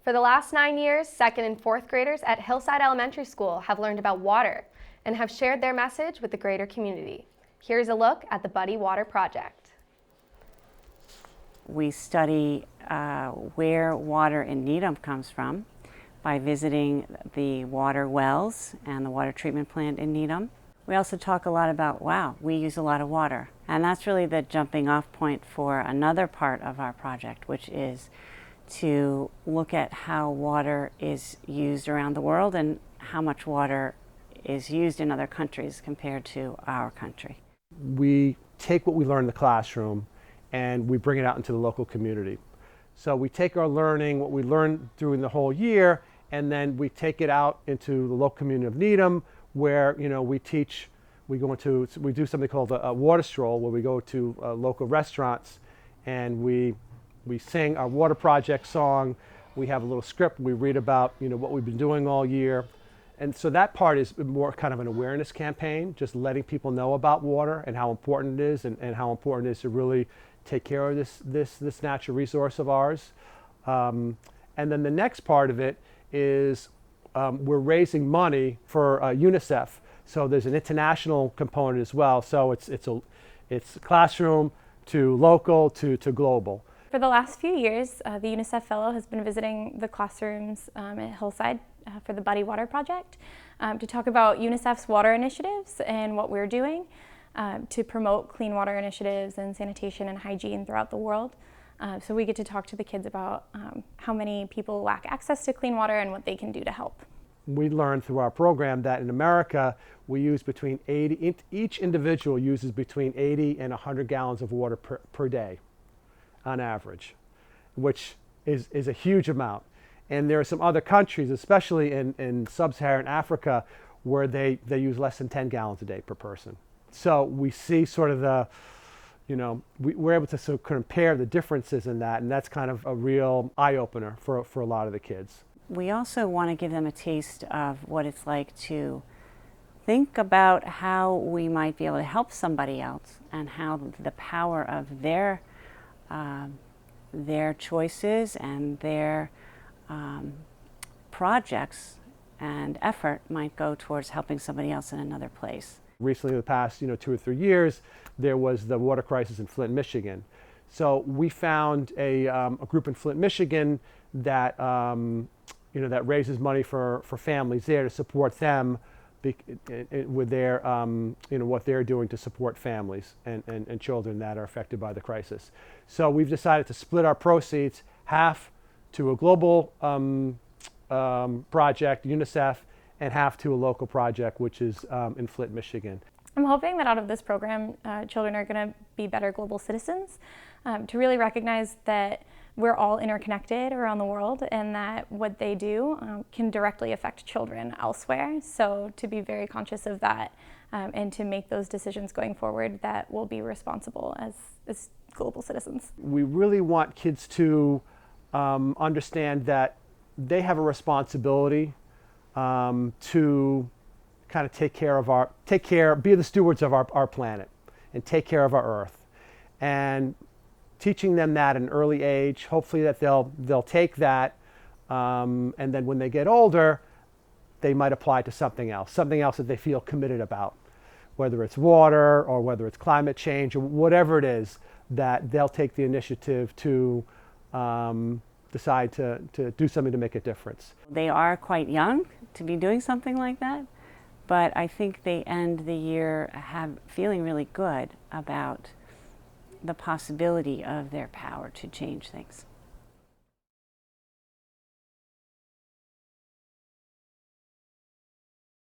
For the last 9 years, 2nd and 4th graders at Hillside Elementary School have learned about water and have shared their message with the greater community. Here's a look at the Buddy Water Project. We study where water in Needham comes from by visiting the water wells and the water treatment plant in Needham. We also talk a lot about, wow, we use a lot of water. And that's really the jumping off point for another part of our project, which is to look at how water is used around the world and how much water is used in other countries compared to our country. We take what we learn in the classroom and we bring it out into the local community. So we take our learning, what we learned during the whole year, and then we take it out into the local community of Needham, where we teach. We do something called a water stroll, where we go to local restaurants and we sing our water project song. We have a little script. We read about what we've been doing all year, and so that part is more kind of an awareness campaign, just letting people know about water and how important it is, and how important it is to really take care of this natural resource of ours. And then the next part of it is we're raising money for UNICEF. So there's an international component as well. So it's classroom to local to global. For the last few years, the UNICEF Fellow has been visiting the classrooms at Hillside for the Buddy Water Project to talk about UNICEF's water initiatives and what we're doing to promote clean water initiatives and sanitation and hygiene throughout the world. So we get to talk to the kids about how many people lack access to clean water and what they can do to help. We learned through our program that in America, we use between 80, each individual uses between 80 and 100 gallons of water per day on average, which is a huge amount. And there are some other countries, especially in sub-Saharan Africa, where they use less than 10 gallons a day per person. So we see sort of the, we're able to sort of compare the differences in that, and that's kind of a real eye-opener for a lot of the kids. We also want to give them a taste of what it's like to think about how we might be able to help somebody else, and how the power of their choices and their projects and effort might go towards helping somebody else in another place. Recently, the past 2 or 3 years, there was the water crisis in Flint, Michigan. So we found a group in Flint, Michigan that that raises money for families there to support them with their what they're doing to support families and children that are affected by the crisis. So we've decided to split our proceeds, half to a global project, UNICEF, and half to a local project, which is in Flint, Michigan. I'm hoping that out of this program, children are going to be better global citizens, to really recognize that we're all interconnected around the world, and that what they do can directly affect children elsewhere. So to be very conscious of that, and to make those decisions going forward that will be responsible as global citizens. We really want kids to understand that they have a responsibility to kind of be the stewards of our planet and take care of our earth. And teaching them that at an early age, hopefully that they'll take that, and then when they get older, they might apply to something else that they feel committed about, whether it's water or whether it's climate change or whatever it is, that they'll take the initiative to decide to do something to make a difference. They are quite young to be doing something like that, but I think they end the year feeling really good about the possibility of their power to change things.